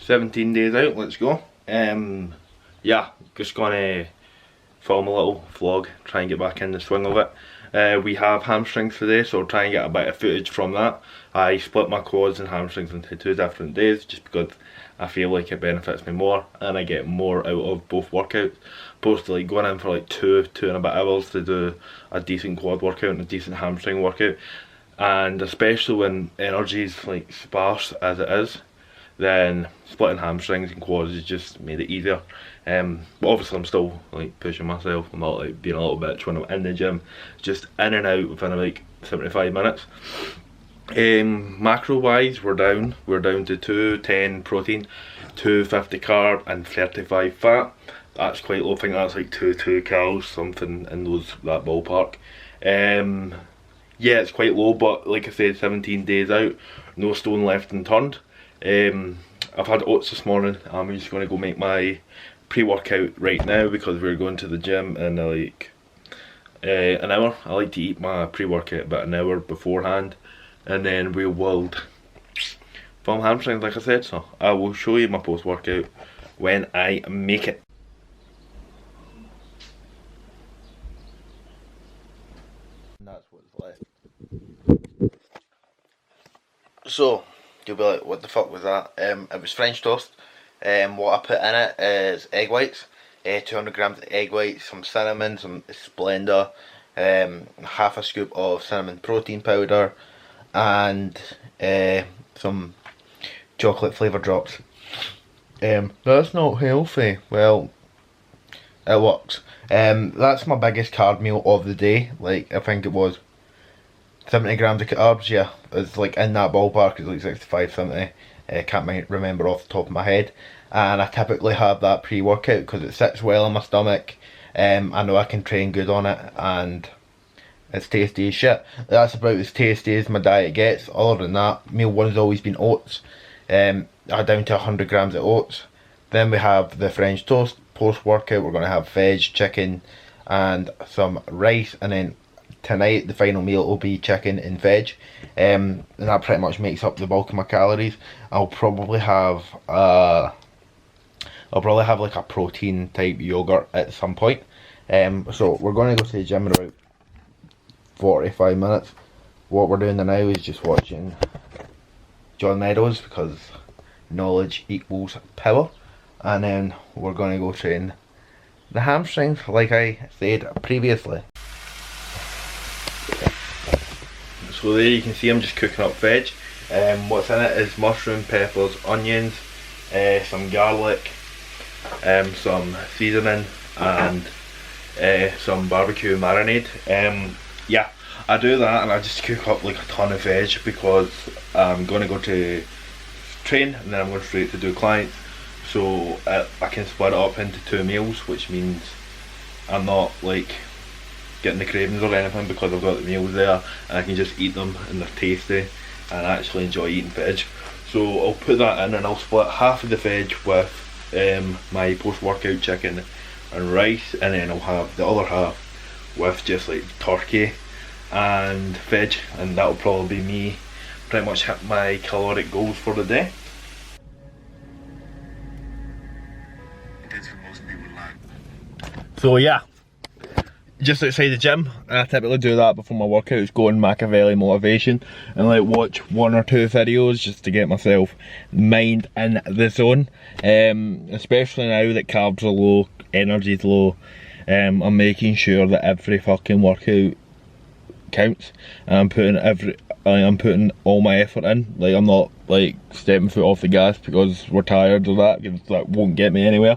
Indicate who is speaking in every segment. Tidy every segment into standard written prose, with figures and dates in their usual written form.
Speaker 1: 17 days out, let's go. Yeah, just gonna film a little vlog, try and get back in the swing of it. We have hamstrings today, so I'll try and get a bit of footage from that. I split my quads and hamstrings into 2 different days just because I feel like it benefits me more and I get more out of both workouts. Opposed to like going in for like two and a bit hours to do a decent quad workout and a decent hamstring workout. And especially when energy is like sparse as it is, then splitting hamstrings and quads has just made it easier. But obviously I'm still like pushing myself. I'm not like being a little bitch when I'm in the gym. Just in and out within like 75 minutes. Macro wise, we're down to 210 protein, 250 carb and 35 fat. That's quite low. I think that's like 2 calories, something in that ballpark. Yeah, it's quite low, but like I said, 17 days out, no stone left unturned. I've had oats this morning. I'm just going to go make my pre-workout right now because we're going to the gym in like an hour. I like to eat my pre-workout about an hour beforehand, and then we will film hamstrings like I said. So I will show you my post-workout when I make it. And that's what's left. So you'll be like, what the fuck was that? It was French toast. What I put in it is egg whites, 200 grams of egg whites, some cinnamon, some Splenda, half a scoop of cinnamon protein powder, and some chocolate flavour drops. That's not healthy. Well, it works. That's my biggest carb meal of the day. Like, I think it was 70 grams of carbs, yeah, it's like in that ballpark. It's like 65, 70, can't remember off the top of my head. And I typically have that pre-workout because it sits well in my stomach. I know I can train good on it and it's tasty as shit. That's about as tasty as my diet gets. Other than that, meal one has always been oats. I'm down to 100 grams of oats. Then we have the French toast. Post-workout we're going to have veg, chicken and some rice, and then tonight the final meal will be chicken and veg, and that pretty much makes up the bulk of my calories. I'll probably have like a protein type yogurt at some point. So we're going to go to the gym in about 45 minutes. What we're doing now is just watching John Meadows because knowledge equals power, and then we're going to go train the hamstrings like I said previously. So there you can see I'm just cooking up veg. What's in it is mushroom, peppers, onions, some garlic, some seasoning and some barbecue marinade. Yeah, I do that and I just cook up like a ton of veg because I'm going to go to train and then I'm going straight to do clients. So I can split it up into 2 meals, which means I'm not like getting the cravings or anything because I've got the meals there and I can just eat them and they're tasty and I actually enjoy eating veg. So I'll put that in and I'll split half of the veg with my post-workout chicken and rice, and then I'll have the other half with just like turkey and veg, and that'll probably be me pretty much hit my caloric goals for the day. So yeah, just outside the gym, I typically do that before my workouts, go on Machiavelli Motivation and like watch 1 or 2 videos just to get myself mind in the zone. Especially now that carbs are low, energy's low, I'm making sure that every fucking workout counts and I'm putting all my effort in. Like, I'm not like stepping foot off the gas because we're tired of that, because that won't get me anywhere.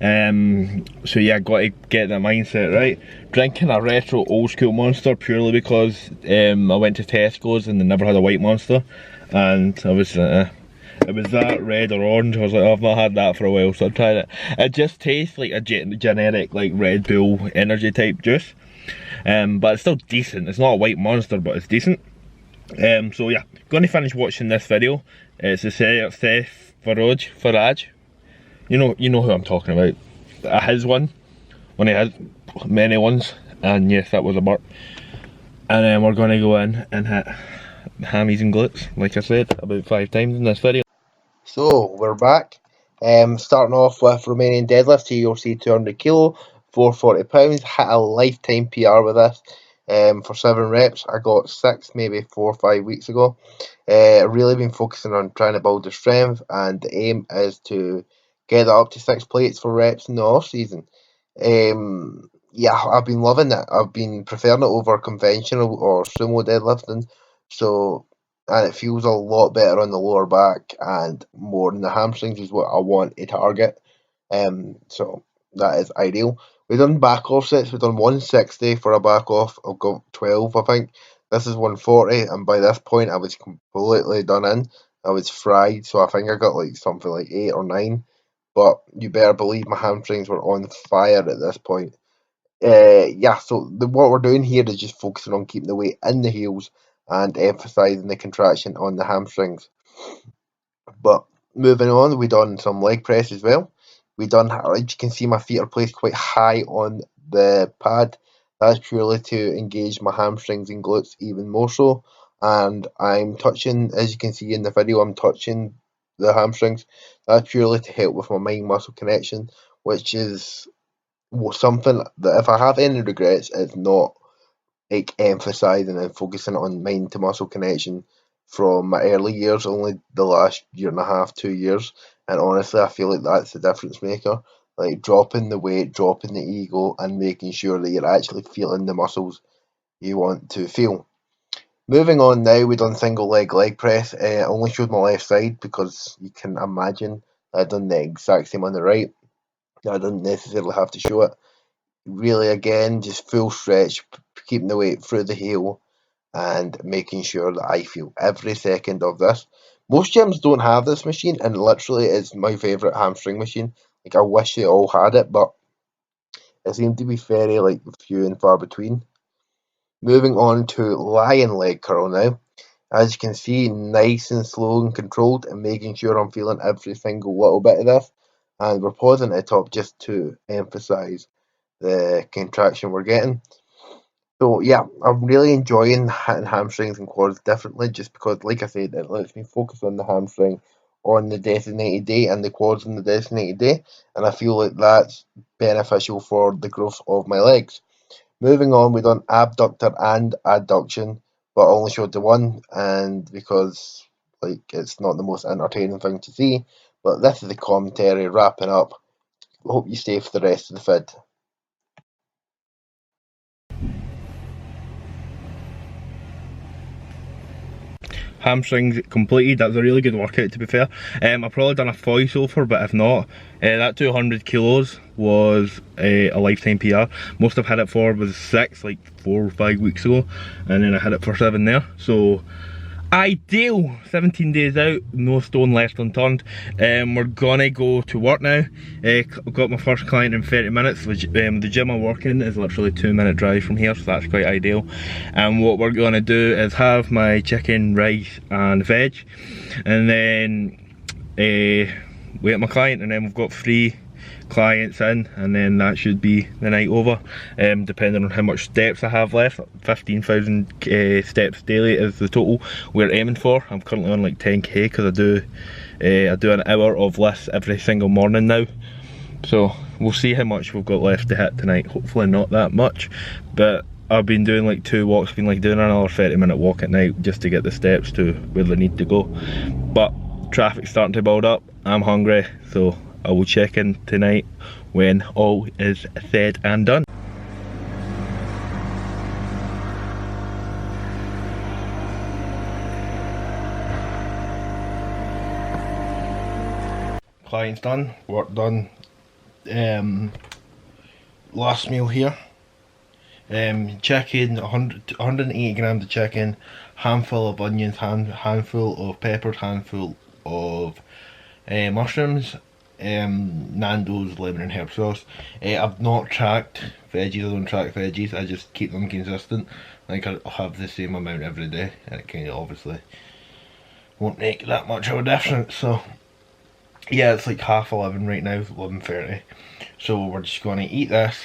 Speaker 1: So yeah, got to get that mindset right. Drinking a retro old school Monster purely because I went to Tesco's and they never had a white Monster, and I was it was that red or orange. I was like, oh, I've not had that for a while, so I tried it. It just tastes like a generic like Red Bull energy type juice, but it's still decent. It's not a white Monster, but it's decent. So yeah, going to finish watching this video. It's the Seth Faraj. You know who I'm talking about. His one of his many ones, and yes, that was a burp. And then we're going to go in and hit hammies and glutes, like I said, about 5 times in this video.
Speaker 2: So we're back. Starting off with Romanian deadlift, TOC 200 kilo, 440 pounds. Hit a lifetime PR with this. For 7 reps, I got 6, maybe 4 or 5 weeks ago. Really been focusing on trying to build the strength, and the aim is to get that up to 6 plates for reps in the off season. Yeah, I've been loving it. I've been preferring it over conventional or sumo deadlifting. So and it feels a lot better on the lower back and more in the hamstrings is what I want to target. So that is ideal. We've done back off sets. We've done 160 for a back off. I've got 12, I think. This is 140, and by this point I was completely done in. I was fried, so I think I got like something like 8 or 9. But you better believe my hamstrings were on fire at this point. Yeah, so what we're doing here is just focusing on keeping the weight in the heels and emphasising the contraction on the hamstrings. But moving on, we done some leg press as well. We done, as you can see, my feet are placed quite high on the pad. That's purely to engage my hamstrings and glutes even more so. And I'm touching, as you can see in the video, I'm touching the hamstrings. That's purely to help with my mind muscle connection, which is something that if I have any regrets, it's not like emphasising and focusing on mind to muscle connection from my early years, only the last year and a half, 2 years. And honestly, I feel like that's the difference maker. Like dropping the weight, dropping the ego, and making sure that you're actually feeling the muscles you want to feel. Moving on now, we done single leg press. I only showed my left side because you can imagine I done the exact same on the right. I didn't necessarily have to show it. Really, again, just full stretch, keeping the weight through the heel and making sure that I feel every second of this. Most gyms don't have this machine, and literally it's my favourite hamstring machine. Like, I wish they all had it, but it seemed to be very, like, few and far between. Moving on to lion leg curl now. As you can see, nice and slow and controlled, and making sure I'm feeling every single little bit of this. And we're pausing at the top just to emphasise the contraction we're getting. So yeah, I'm really enjoying hitting hamstrings and quads differently just because, like I said, it lets me focus on the hamstring on the designated day and the quads on the designated day, and I feel like that's beneficial for the growth of my legs. Moving on, we done abductor and adduction, but I only showed the one, and because like it's not the most entertaining thing to see, but this is the commentary wrapping up. Hope you stay for the rest of the vid.
Speaker 1: Hamstrings completed. That was a really good workout, to be fair. I've probably done a voiceover, but if not, that 200 kilos was a lifetime PR. Most I've had it for was 6, like 4 or 5 weeks ago, and then I had it for 7 there. So ideal. 17 days out, no stone left unturned. We're gonna go to work now. I've got my first client in 30 minutes. The gym I work in is literally a 2-minute drive from here, so that's quite ideal. And what we're gonna do is have my chicken, rice and veg, and then wait at my client, and then we've got 3 clients in, and then that should be the night over, depending on how much steps I have left. 15,000 steps daily is the total we're aiming for. I'm currently on like 10k because I do an hour of lifts every single morning now, so we'll see how much we've got left to hit tonight. Hopefully not that much, but I've been doing like 2 walks, been like doing another 30-minute walk at night just to get the steps to where they need to go. But traffic's starting to build up, I'm hungry, so I will check in tonight when all is said and done. Client's done, work done. Last meal here. Chicken, 180 grams of chicken, handful of onions, handful of peppers, handful of mushrooms, Nando's lemon and herb sauce. I've not tracked veggies, I don't track veggies, I just keep them consistent. Like I'll have the same amount every day, and it kind of obviously won't make that much of a difference. So yeah, it's like 11:30 right now, 11:30. So we're just going to eat this,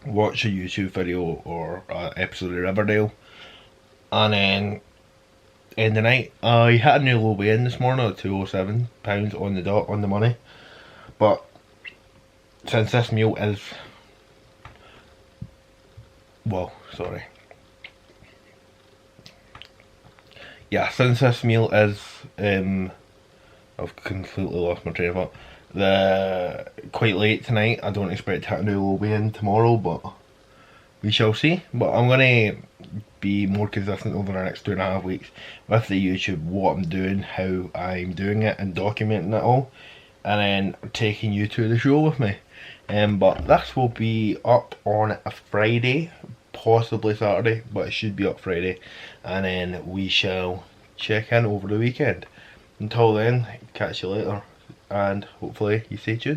Speaker 1: watch a YouTube video or episode of Riverdale, and then end of the night. I had a new low weigh in this morning at £207 on the dot, on the money. But since this meal is, well, sorry. Yeah, since this meal is, I've completely lost my train of thought. Quite late tonight, I don't expect to hit a new low weigh in tomorrow, but we shall see. But I'm gonna be more consistent over the next 2.5 weeks with the YouTube, what I'm doing, how I'm doing it, and documenting it all, and then taking you to the show with me. But this will be up on a Friday, possibly Saturday, but it should be up Friday, and then we shall check in over the weekend. Until then, catch you later, and hopefully you stay tuned.